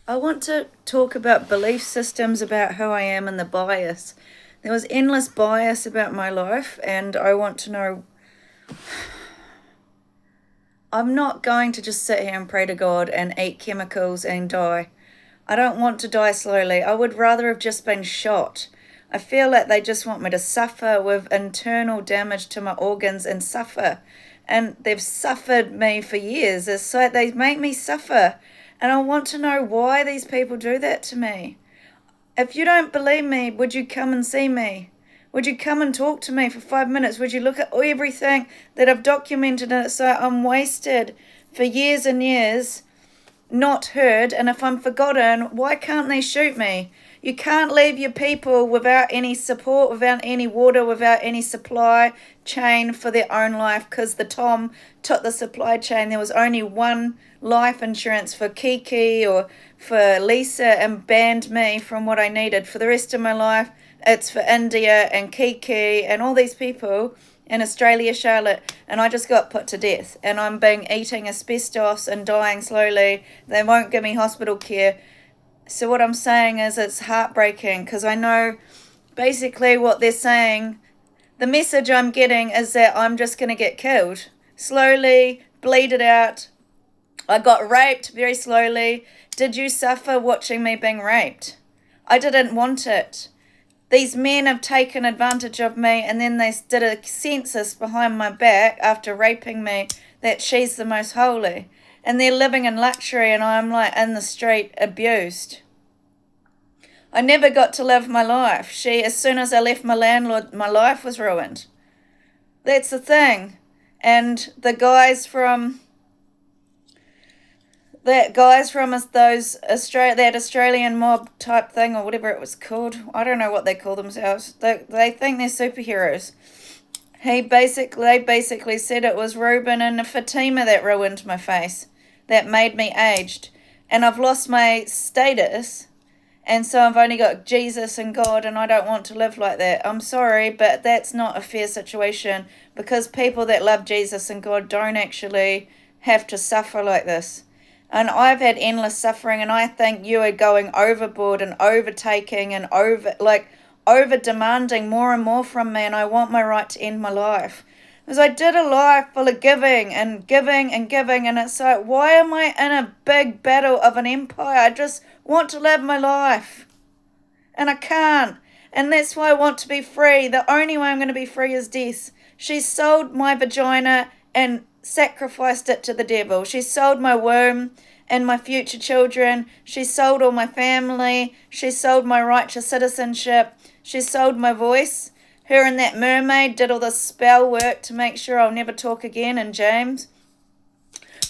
I want to talk about belief systems about who I am and the bias. There was endless bias about my life, and I want to know. I'm not going to just sit here and pray to God and eat chemicals and die. I don't want to die slowly. I would rather have just been shot. I feel like they just want me to suffer with internal damage to my organs and suffer. And they've suffered me for years. It's like they make me suffer. And I want to know why these people do that to me. If you don't believe me, would you come and see me? Would you come and talk to me for 5 minutes? Would you look at everything that I've documented and it's like I'm wasted for years and years, not heard, and if I'm forgotten, why can't they shoot me? You can't leave your people without any support, without any water, without any supply chain for their own life, because the Tom took the supply chain. There was only one life insurance for Kiki or for Lisa and banned me from what I needed. For the rest of my life, it's for India and Kiki and all these people in Australia, Charlotte, and I just got put to death. And I'm being eating asbestos and dying slowly. They won't give me hospital care. So what I'm saying is it's heartbreaking because I know basically what they're saying. The message I'm getting is that I'm just going to get killed. Slowly, bleed it out. I got raped very slowly. Did you suffer watching me being raped? I didn't want it. These men have taken advantage of me, and then they did a census behind my back after raping me that she's the most holy. And they're living in luxury, and I'm like in the street abused. I never got to live my life. As soon as I left my landlord, my life was ruined. That's the thing. And the guys from that Australian mob type thing or whatever it was called. I don't know what they call themselves. They think they're superheroes. They basically said it was Ruben and Fatima that ruined my face, that made me aged, and I've lost my status, and so I've only got Jesus and God, and I don't want to live like that. I'm sorry, but that's not a fair situation because people that love Jesus and God don't actually have to suffer like this. And I've had endless suffering, and I think you are going overboard and overtaking and over demanding more and more from me, and I want my right to end my life. Because I did a life full of giving and giving and giving, and it's like, why am I in a big battle of an empire? I just want to live my life. And I can't. And that's why I want to be free. The only way I'm going to be free is death. She sold my vagina and sacrificed it to the devil. She sold my womb and my future children. She sold all my family. She sold my righteous citizenship. She sold my voice. Her and that mermaid did all the spell work to make sure I'll never talk again. And James.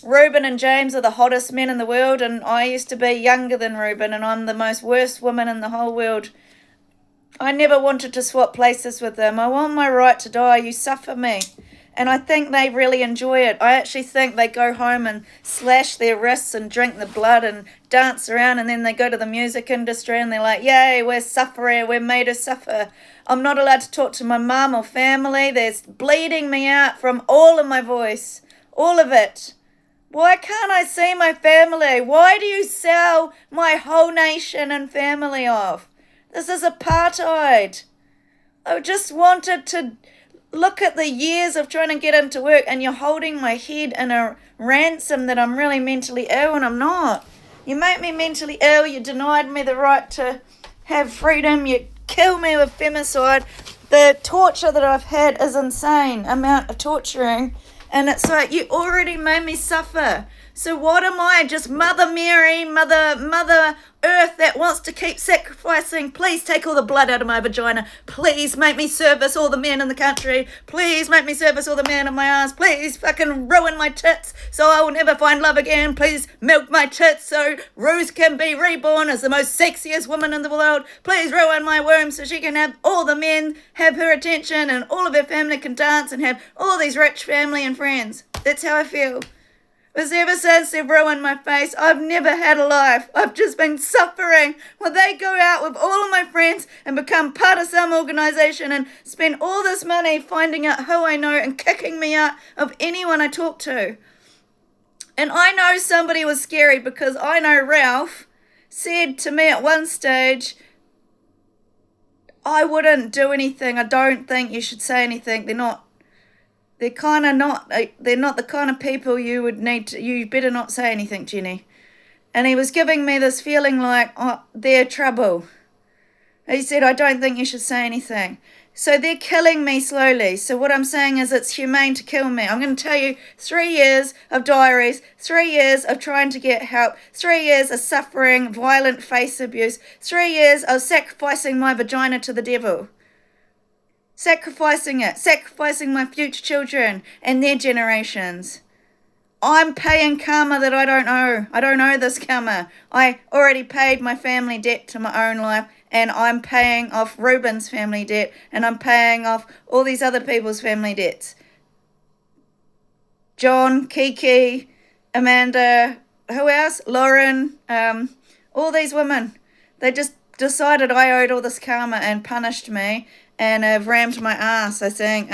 Reuben and James are the hottest men in the world, and I used to be younger than Reuben, and I'm the most worst woman in the whole world. I never wanted to swap places with them. I want my right to die. You suffer me. And I think they really enjoy it. I actually think they go home and slash their wrists and drink the blood and dance around, and then they go to the music industry and they're like, yay, we're suffering, we're made to suffer. I'm not allowed to talk to my mum or family. They're bleeding me out from all of my voice. All of it. Why can't I see my family? Why do you sell my whole nation and family off? This is apartheid. I just wanted to look at the years of trying to get into work, and you're holding my head in a ransom that I'm really mentally ill, and I'm not. You make me mentally ill. You denied me the right to have freedom. You kill me with femicide. The torture that I've had is insane amount of torturing, and it's like you already made me suffer. So what am I? Just Mother Mary, Mother Earth that wants to keep sacrificing. Please take all the blood out of my vagina. Please make me service all the men in the country. Please make me service all the men on my ass. Please fucking ruin my tits so I will never find love again. Please milk my tits so Rose can be reborn as the most sexiest woman in the world. Please ruin my womb so she can have all the men have her attention and all of her family can dance and have all these rich family and friends. That's how I feel. Because ever since they've ruined my face, I've never had a life. I've just been suffering. Well, they go out with all of my friends and become part of some organisation and spend all this money finding out who I know and kicking me out of anyone I talk to. And I know somebody was scary because I know Ralph said to me at one stage, I wouldn't do anything. I don't think you should say anything. They're not the kind of people you would need to, you better not say anything, Jenny. And he was giving me this feeling like, oh, they're trouble. He said, I don't think you should say anything. So they're killing me slowly. So what I'm saying is it's humane to kill me. I'm going to tell you 3 years of diaries, 3 years of trying to get help, 3 years of suffering, violent face abuse, 3 years of sacrificing my vagina to the devil. Sacrificing it, sacrificing my future children and their generations. I'm paying karma that I don't owe. I don't owe this karma. I already paid my family debt to my own life, and I'm paying off Ruben's family debt, and I'm paying off all these other people's family debts. John, Kiki, Amanda, who else? Lauren, all these women. They just decided I owed all this karma and punished me and have rammed my ass, I think.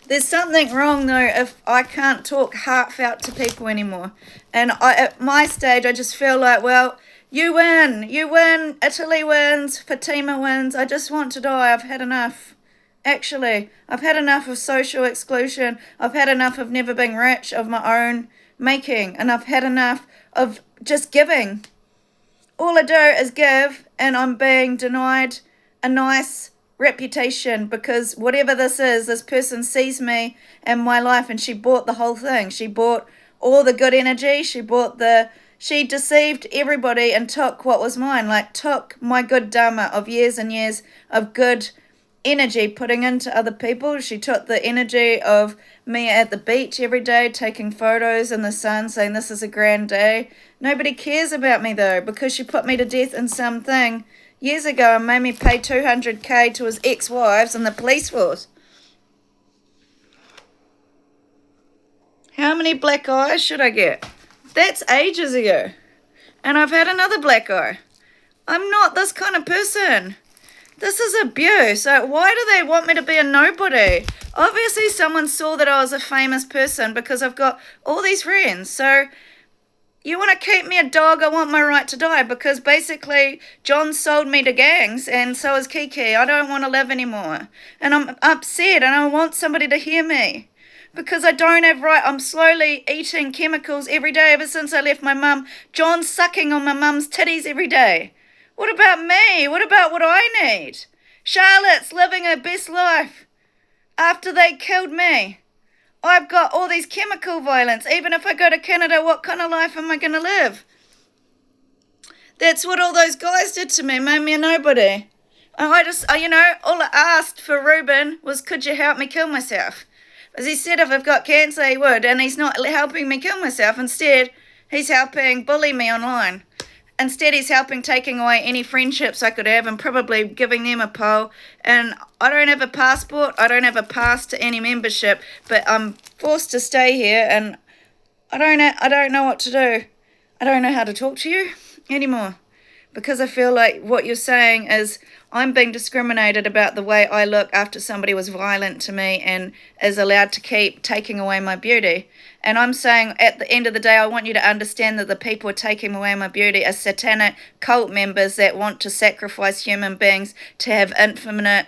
There's something wrong, though, if I can't talk heartfelt to people anymore. And at my stage, I just feel like, well, you win, Italy wins, Fatima wins. I just want to die. I've had enough. Actually, I've had enough of social exclusion. I've had enough of never being rich of my own making. And I've had enough of just giving. All I do is give, and I'm being denied a nice reputation because whatever this is, this person sees me and my life, and she bought the whole thing. She bought all the good energy. She deceived everybody and took what was mine, like took my good dharma of years and years of good energy putting into other people. She took the energy of me at the beach every day, taking photos in the sun, saying this is a grand day. Nobody cares about me though, because she put me to death in something years ago and made me pay $200K to his ex-wives and the police force. How many black eyes should I get? That's ages ago. And I've had another black eye. I'm not this kind of person. This is abuse. So why do they want me to be a nobody? Obviously someone saw that I was a famous person because I've got all these friends. So you want to keep me a dog, I want my right to die, because basically John sold me to gangs and so is Kiki. I don't want to live anymore. And I'm upset and I want somebody to hear me because I don't have right. I'm slowly eating chemicals every day ever since I left my mum. John's sucking on my mum's titties every day. What about me? What about what I need? Charlotte's living her best life after they killed me. I've got all these chemical violence. Even if I go to Canada, what kind of life am I going to live? That's what all those guys did to me, made me a nobody. And I just, all I asked for Ruben was, could you help me kill myself? As he said, if I've got cancer, he would, and he's not helping me kill myself. Instead, he's helping bully me online. Instead, he's helping taking away any friendships I could have and probably giving them a pole. And I don't have a passport. I don't have a pass to any membership, but I'm forced to stay here, and I don't know what to do. I don't know how to talk to you anymore because I feel like what you're saying is I'm being discriminated about the way I look after somebody was violent to me and is allowed to keep taking away my beauty. And I'm saying at the end of the day, I want you to understand that the people are taking away my beauty are satanic cult members that want to sacrifice human beings to have infinite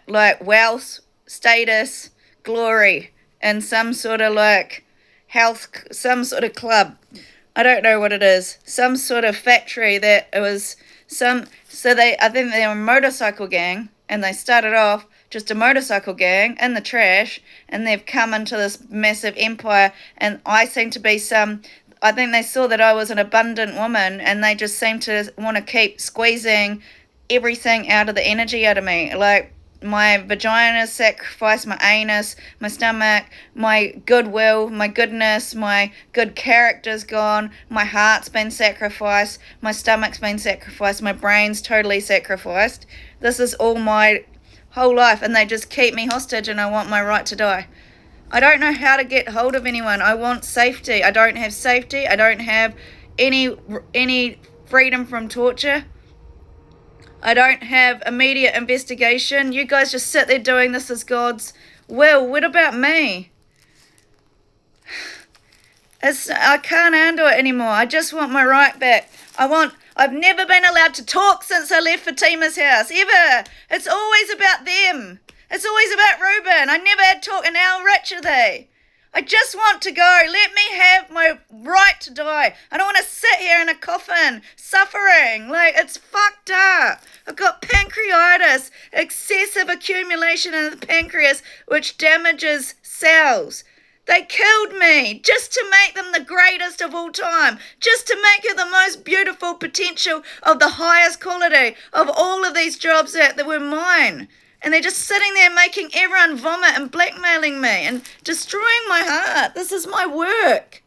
like wealth, status, glory, and some sort of like health, some sort of club. I don't know what it is. Some sort of factory that it was I think they're a motorcycle gang, and they started off just a motorcycle gang in the trash, and they've come into this massive empire, and I seem to be I think they saw that I was an abundant woman, and they just seem to want to keep squeezing everything out of the energy out of me. Like, my vagina sacrificed, my anus, my stomach, my goodwill, my goodness, my good character's gone, my heart's been sacrificed, my stomach's been sacrificed, my brain's totally sacrificed. This is all my whole life, and they just keep me hostage, and I want my right to die. I don't know how to get hold of anyone. I want safety. I don't have safety. I don't have any freedom from torture. I don't have immediate investigation. You guys just sit there doing this as God's will. What about me? I can't handle it anymore. I just want my right back. I've never been allowed to talk since I left Fatima's house, ever. It's always about them. It's always about Reuben. I never had talk, and how rich are they? I just want to go. Let me have my right to die. I don't want to sit here in a coffin, suffering. Like, it's fucked up. I've got pancreatitis, excessive accumulation in the pancreas, which damages cells. They killed me just to make them the greatest of all time, just to make it the most beautiful potential of the highest quality of all of these jobs that were mine. And they're just sitting there making everyone vomit and blackmailing me and destroying my heart. This is my work.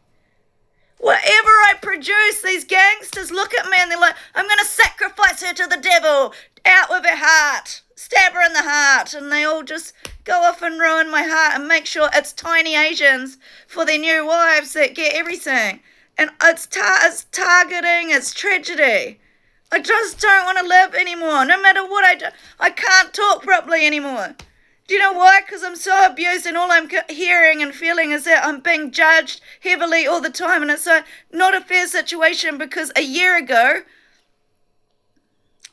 Whatever I produce, these gangsters look at me and they're like, I'm going to sacrifice her to the devil. Out with her heart. Stab her in the heart. And they all just go off and ruin my heart and make sure it's tiny Asians for their new wives that get everything. And it's targeting, it's tragedy. I just don't want to live anymore. No matter what I do, I can't talk properly anymore. Do you know why? Because I'm so abused and all I'm hearing and feeling is that I'm being judged heavily all the time. And it's not a fair situation, because a year ago,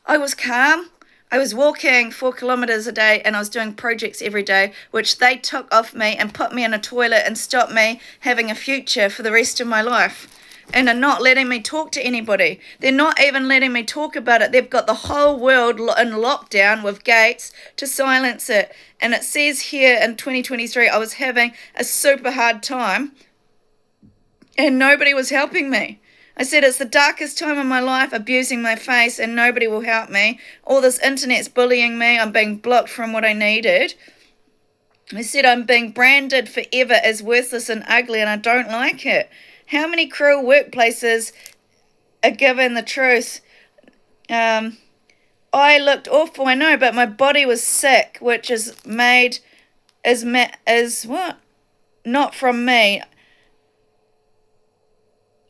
I was calm. I was walking 4 kilometres a day and I was doing projects every day, which they took off me and put me in a toilet and stopped me having a future for the rest of my life. And are not letting me talk to anybody. They're not even letting me talk about it. They've got the whole world in lockdown with gates to silence it. And it says here in 2023, I was having a super hard time and nobody was helping me. I said, it's the darkest time of my life, abusing my face, and nobody will help me. All this internet's bullying me. I'm being blocked from what I needed. I said, I'm being branded forever as worthless and ugly, and I don't like it. How many cruel workplaces are given the truth? I looked awful, I know, but my body was sick, which is what? Not from me.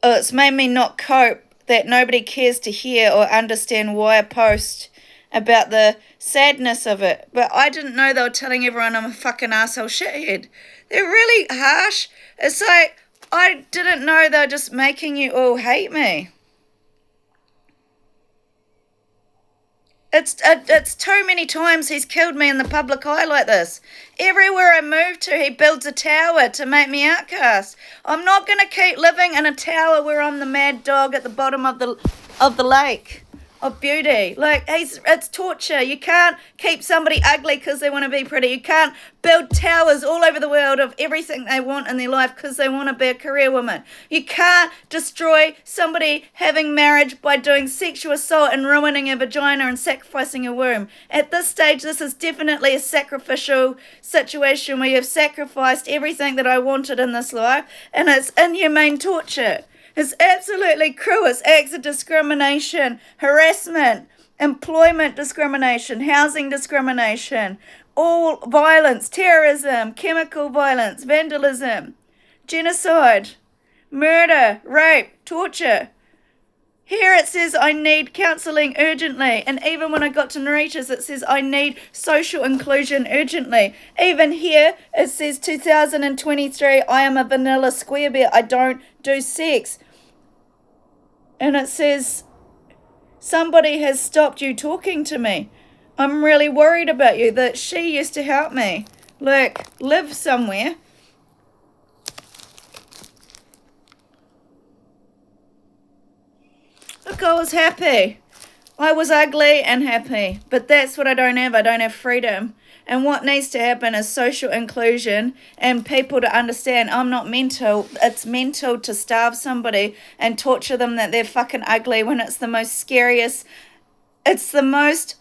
It's made me not cope, that nobody cares to hear or understand why I post about the sadness of it. But I didn't know they were telling everyone I'm a fucking asshole shithead. They're really harsh. It's like, I didn't know they were just making you all hate me. It's too many times he's killed me in the public eye like this. Everywhere I move to, he builds a tower to make me outcast. I'm not going to keep living in a tower where I'm the mad dog at the bottom of the lake of beauty. Like, it's torture. You can't keep somebody ugly because they want to be pretty. You can't build towers all over the world of everything they want in their life because they want to be a career woman. You can't destroy somebody having marriage by doing sexual assault and ruining a vagina and sacrificing a womb. At this stage, this is definitely a sacrificial situation where you've sacrificed everything that I wanted in this life, and it's inhumane torture. It's absolutely cruel. It's acts of discrimination, harassment, employment discrimination, housing discrimination, all violence, terrorism, chemical violence, vandalism, genocide, murder, rape, torture. Here it says I need counselling urgently. And even when I got to Narita's, it says I need social inclusion urgently. Even here it says 2023, I am a vanilla square bear. I don't do sex. And it says somebody has stopped you talking to me. I'm really worried about you. That she used to help me. Like, live somewhere. Look, I was happy. I was ugly and happy. But that's what I don't have. I don't have freedom. And what needs to happen is social inclusion and people to understand I'm not mental. It's mental to starve somebody and torture them that they're fucking ugly when it's the most scariest. It's the most...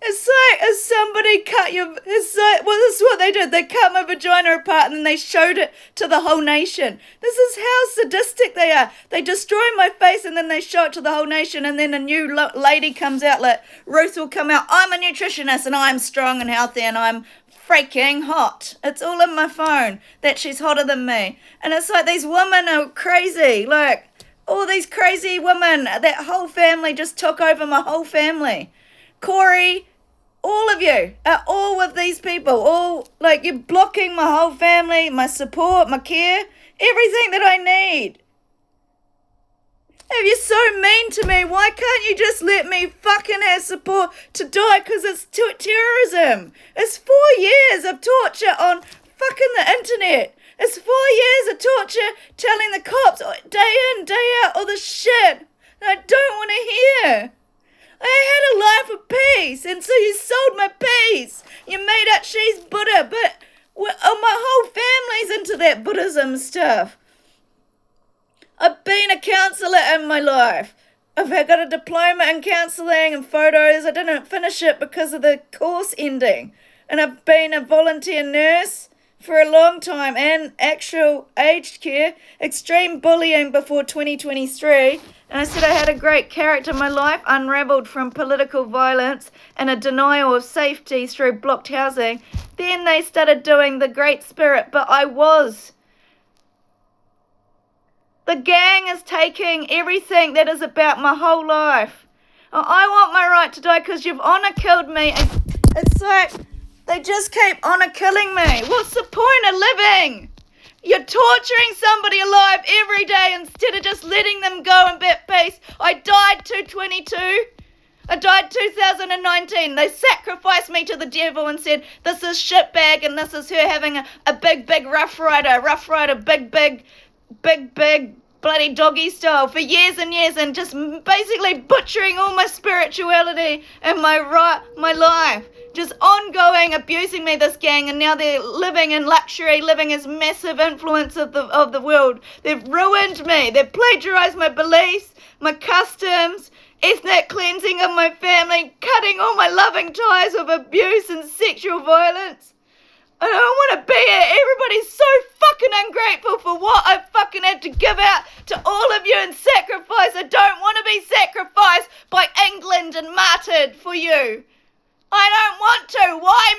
It's like if somebody cut your... It's like, well, this is what they did. They cut my vagina apart and then they showed it to the whole nation. This is how sadistic they are. They destroy my face and then they show it to the whole nation, and then a new lady comes out, like Ruth will come out. I'm a nutritionist and I'm strong and healthy and I'm freaking hot. It's all in my phone that she's hotter than me. And it's like these women are crazy. Like, all these crazy women. That whole family just took over my whole family. Corey, all of you are all with these people. All, like, you're blocking my whole family, my support, my care. everything that I need. If you're so mean to me, why can't you just let me fucking have support to die? Because it's terrorism. It's 4 years of torture on fucking the internet. It's 4 years of torture telling the cops day in, day out all the shit that I don't want to hear. I had a life of peace, and so you sold my peace. You made out she's Buddha, but my whole family's into that Buddhism stuff. I've been a counsellor in my life. I've got a diploma in counselling and photos. I didn't finish it because of the course ending. And I've been a volunteer nurse for a long time and actual aged care, extreme bullying before 2023. And I said I had a great character in my life, unravelled from political violence and a denial of safety through blocked housing. Then they started doing the Great Spirit, but I was. The gang is taking everything that is about my whole life. I want my right to die because you've honour killed me. It's like they just keep honour killing me. What's the point of living? You're torturing somebody alive every day instead of just letting them go and be at peace. I died 222. I died 2019. They sacrificed me to the devil and said, this is shitbag and this is her having a big rough rider, big bloody doggy style for years and years, and just basically butchering all my spirituality and my life, just ongoing abusing me, this gang. And now they're living in luxury, living as massive influence of the world. They've ruined me. They've plagiarized my beliefs, my customs, ethnic cleansing of my family, cutting all my loving ties of abuse and sexual violence. I don't want to be here. Everybody's so fucking ungrateful for what I fucking had to give out to all of you and sacrifice. I don't want to be sacrificed by England and martyred for you. I don't want to. Why